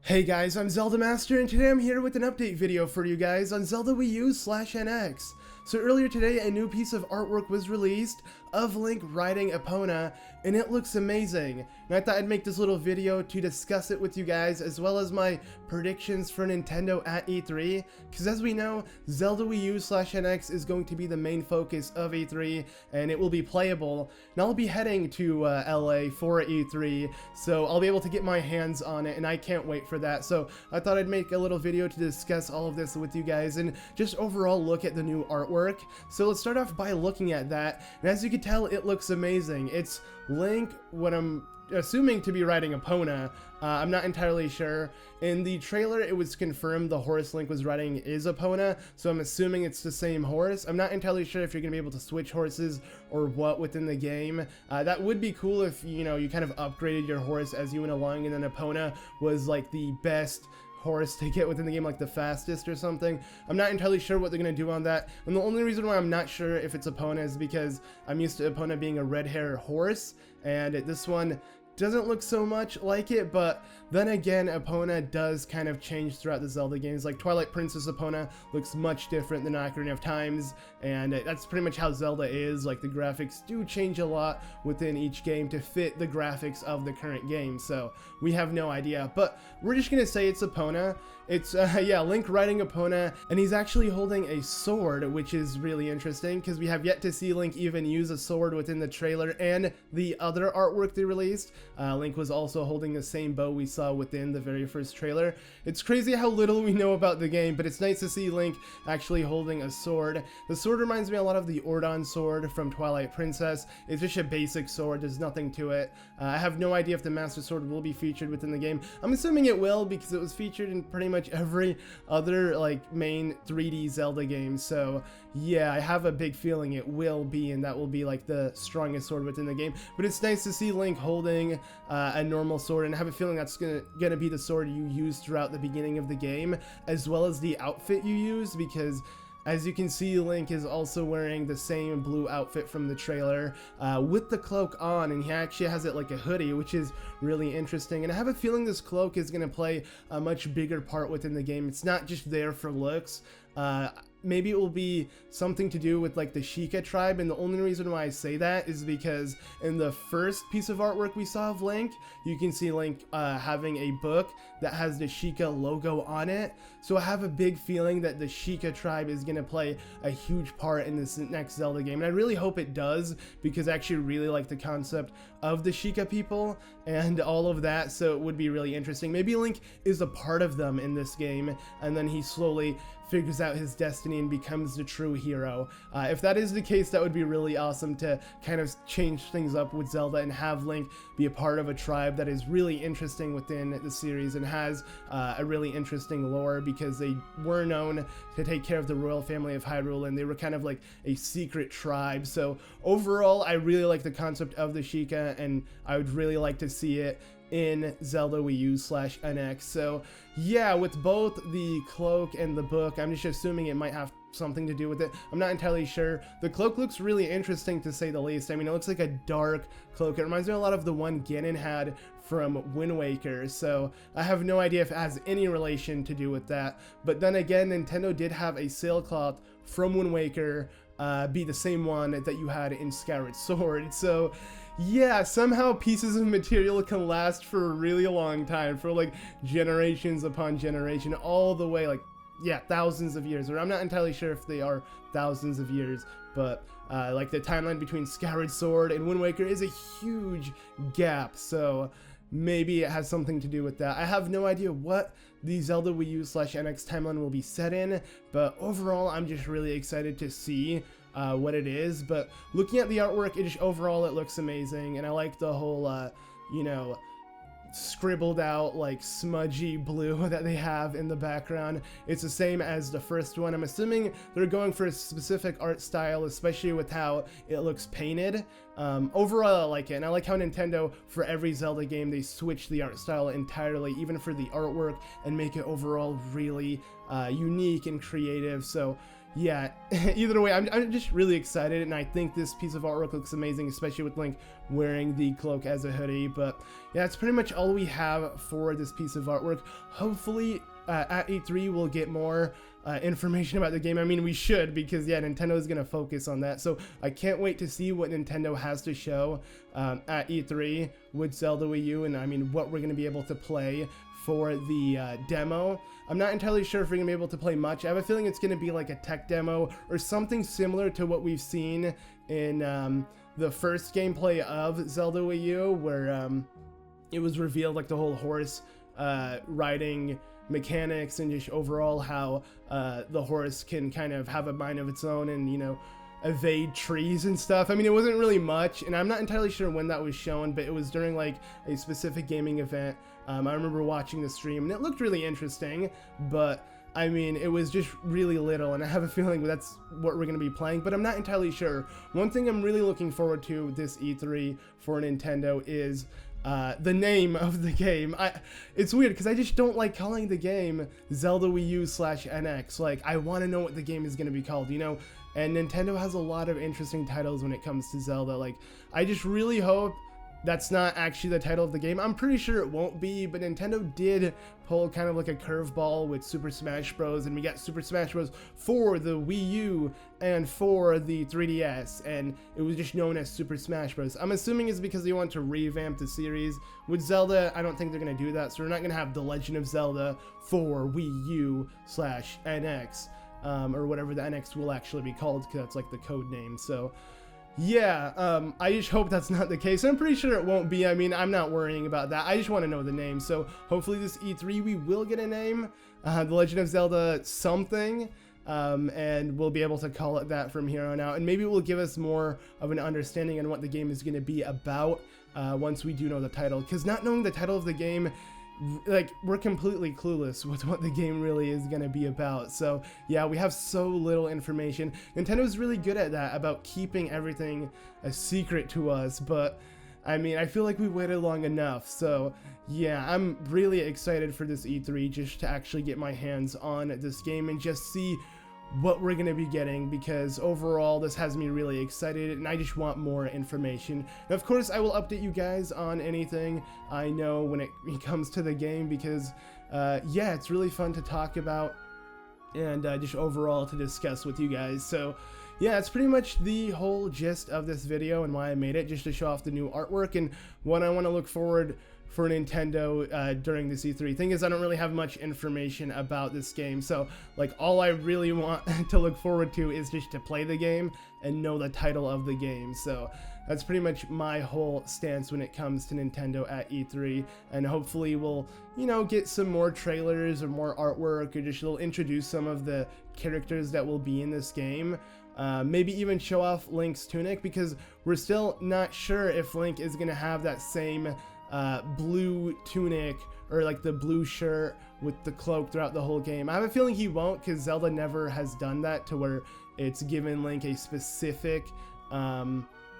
Hey guys, I'm ZeldaMaster, and today I'm here with an update video for you guys on Zelda Wii U/NX. So earlier today, a new piece of artwork was released of Link riding Epona, and it looks amazing. And I thought I'd make this little video to discuss it with you guys, as well as my predictions for Nintendo at E3, because as we know, Zelda Wii U/NX is going to be the main focus of E3, and it will be playable. And I'll be heading to LA for E3, so I'll be able to get my hands on it, and I can't wait for that. So I thought I'd make a little video to discuss all of this with you guys, and just overall look at the new artwork. So let's start off by looking at that, and as you can tell, it looks amazing. It's Link, what I'm assuming to be riding Epona. I'm not entirely sure. In the trailer, it was confirmed the horse Link was riding is Epona, so I'm assuming it's the same horse. I'm not entirely sure if you're going to be able to switch horses or what within the game. That would be cool if, you know, you kind of upgraded your horse as you went along, and then Epona was like the best horse to get within the game, like the fastest or something. I'm not entirely sure what they're going to do on that, and the only reason why I'm not sure if it's Epona is because I'm used to Epona being a red hair horse, and this one doesn't look so much like it. But then again, Epona does kind of change throughout the Zelda games. Like Twilight Princess Epona looks much different than Ocarina of Times, and that's pretty much how Zelda is. Like the graphics do change a lot within each game to fit the graphics of the current game, so we have no idea, but we're just gonna say it's Epona. It's yeah, Link riding Epona, and he's actually holding a sword, which is really interesting because we have yet to see Link even use a sword within the trailer and the other artwork they released. Link was also holding the same bow we saw within the very first trailer. It's crazy how little we know about the game, but it's nice to see Link actually holding a sword. The sword reminds me a lot of the Ordon sword from Twilight Princess. It's just a basic sword, there's nothing to it. I have no idea if the Master Sword will be featured within the game. I'm assuming it will because it was featured in pretty much every other like main 3D Zelda game, so yeah, I have a big feeling it will be, and that will be like the strongest sword within the game. But it's nice to see Link holding a normal sword, and I have a feeling that's gonna be the sword you use throughout the beginning of the game, as well as the outfit you use, because as you can see, Link is also wearing the same blue outfit from the trailer with the cloak on, and he actually has it like a hoodie, which is really interesting. And I have a feeling this cloak is going to play a much bigger part within the game. It's not just there for looks. Maybe it will be something to do with like the Sheikah tribe, and the only reason why I say that is because in the first piece of artwork we saw of Link, you can see Link having a book that has the Sheikah logo on it. So I have a big feeling that the Sheikah tribe is going to play a huge part in this next Zelda game, and I really hope it does, because I actually really like the concept of the Sheikah people and all of that, so it would be really interesting. Maybe Link is a part of them in this game, and then he slowly figures out his destiny and becomes the true hero. If that is the case, that would be really awesome to kind of change things up with Zelda and have Link be a part of a tribe that is really interesting within the series and has a really interesting lore, because they were known to take care of the royal family of Hyrule, and they were kind of like a secret tribe. So overall, I really like the concept of the Sheikah, and I would really like to see it in Zelda Wii U/NX. So yeah, with both the cloak and the book, I'm just assuming it might have something to do with it. I'm not entirely sure. The cloak looks really interesting, to say the least. I mean, it looks like a dark cloak. It reminds me a lot of the one Ganon had from Wind Waker, so I have no idea if it has any relation to do with that. But then again, Nintendo did have a sailcloth from Wind Waker be the same one that you had in Skyward Sword. So yeah, somehow pieces of material can last for a really long time, for like generations upon generation, all the way, like, yeah, thousands of years. Or I'm not entirely sure if they are thousands of years, but like the timeline between Skyward Sword and Wind Waker is a huge gap, so maybe it has something to do with that. I have no idea what the Zelda Wii U/NX timeline will be set in, but overall, I'm just really excited to see what it is. But looking at the artwork, overall it looks amazing, and I like the whole you know, scribbled out like smudgy blue that they have in the background. It's the same as the first one. I'm assuming they're going for a specific art style, especially with how it looks painted. Overall, I like it, and I like how Nintendo, for every Zelda game, they switch the art style entirely, even for the artwork, and make it overall really unique and creative. So yeah, either way, I'm just really excited, and I think this piece of artwork looks amazing, especially with Link wearing the cloak as a hoodie. But yeah, that's pretty much all we have for this piece of artwork. Hopefully at E3 we'll get more information about the game. I mean, we should, because yeah, Nintendo is going to focus on that. So I can't wait to see what Nintendo has to show at E3 with Zelda Wii U, and I mean what we're going to be able to play for the demo. I'm not entirely sure if we're gonna be able to play much. I have a feeling it's gonna be like a tech demo or something similar to what we've seen in the first gameplay of Zelda Wii U, where it was revealed like the whole horse riding mechanics, and just overall how the horse can kind of have a mind of its own and, you know, evade trees and stuff. I mean, it wasn't really much, and I'm not entirely sure when that was shown, but it was during like a specific gaming event. I remember watching the stream, and it looked really interesting, but I mean, it was just really little, and I have a feeling that's what we're going to be playing, but I'm not entirely sure. One thing I'm really looking forward to this E3 for Nintendo is the name of the game. It's weird because I just don't like calling the game Zelda Wii U /NX. Like, I want to know what the game is going to be called, you know? And Nintendo has a lot of interesting titles when it comes to Zelda. Like, I just really hope that's not actually the title of the game. I'm pretty sure it won't be, but Nintendo did pull kind of like a curveball with Super Smash Bros. And we got Super Smash Bros. For the Wii U and for the 3DS, and it was just known as Super Smash Bros. I'm assuming it's because they want to revamp the series. With Zelda, I don't think they're going to do that, so we're not going to have The Legend of Zelda for Wii U /NX, or whatever the NX will actually be called, because that's like the code name. So yeah, I just hope that's not the case. I'm pretty sure it won't be. I mean, I'm not worrying about that. I just want to know the name. So hopefully this E3 we will get a name, The Legend of Zelda something, and we'll be able to call it that from here on out. And maybe it will give us more of an understanding on what the game is going to be about once we do know the title. Because not knowing the title of the game, like, we're completely clueless with what the game really is going to be about. So yeah, we have so little information. Nintendo's really good at that, about keeping everything a secret to us, but I mean, I feel like we waited long enough. So yeah, I'm really excited for this E3 just to actually get my hands on this game and just see what we're going to be getting, because overall this has me really excited, and I just want more information. And of course I will update you guys on anything I know when it comes to the game, because yeah, it's really fun to talk about and just overall to discuss with you guys. So yeah, that's pretty much the whole gist of this video and why I made it, just to show off the new artwork and what I want to look forward for Nintendo during this E3. Thing is, I don't really have much information about this game, so like all I really want to look forward to is just to play the game and know the title of the game. So that's pretty much my whole stance when it comes to Nintendo at E3, and hopefully we'll, you know, get some more trailers or more artwork, or just they'll introduce some of the characters that will be in this game. Maybe even show off Link's tunic, because we're still not sure if Link is gonna have that same blue tunic, or like the blue shirt with the cloak throughout the whole game. I have a feeling he won't, because Zelda never has done that to where it's given Link a specific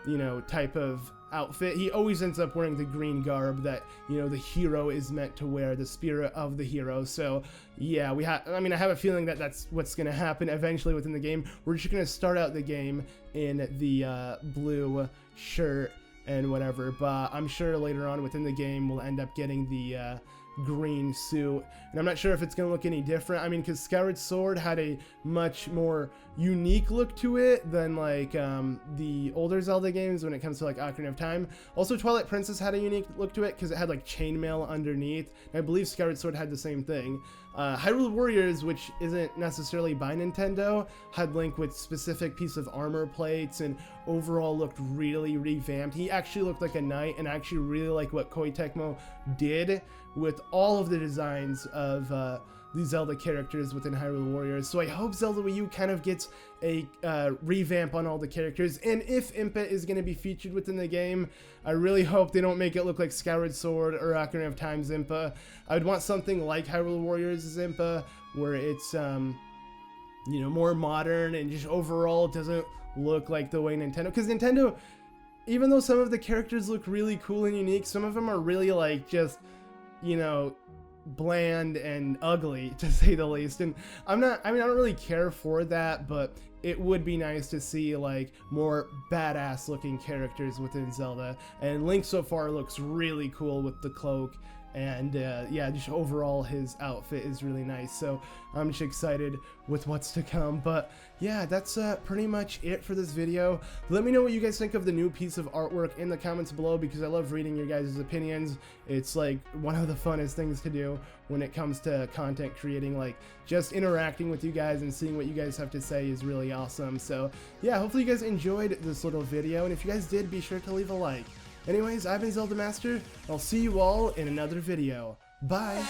you know, type of outfit. He always ends up wearing the green garb that, you know, the hero is meant to wear, the spirit of the hero. So yeah, I mean, I have a feeling that that's what's gonna happen eventually within the game. We're just gonna start out the game in the blue shirt and whatever, but I'm sure later on within the game we'll end up getting the green suit, and I'm not sure if it's gonna look any different. I mean, because Skyward Sword had a much more unique look to it than like the older Zelda games when it comes to like Ocarina of Time. Also, Twilight Princess had a unique look to it because it had like chainmail underneath, and I believe Skyward Sword had the same thing. Hyrule Warriors, which isn't necessarily by Nintendo, had Link with specific piece of armor plates and overall looked really revamped. He actually looked like a knight, and I actually really like what Koei Tecmo did with all of the designs of the Zelda characters within Hyrule Warriors. So I hope Zelda Wii U kind of gets a revamp on all the characters, and if Impa is going to be featured within the game, I really hope they don't make it look like Skyward Sword or Ocarina of Time's Impa. I would want something like Hyrule Warriors' Impa, where it's you know, more modern and just overall doesn't look like the way Nintendo, because Nintendo, even though some of the characters look really cool and unique, some of them are really like just, you know, bland and ugly, to say the least. And I don't really care for that, but it would be nice to see like more badass looking characters within Zelda. And Link so far looks really cool with the cloak. And yeah, just overall his outfit is really nice, so I'm just excited with what's to come. But yeah, that's pretty much it for this video. Let me know what you guys think of the new piece of artwork in the comments below, because I love reading your guys' opinions. It's like one of the funnest things to do when it comes to content creating. Like, just interacting with you guys and seeing what you guys have to say is really awesome. So yeah, hopefully you guys enjoyed this little video, and if you guys did, be sure to leave a like. Anyways, I've been ZeldaMaster. I'll see you all in another video. Bye!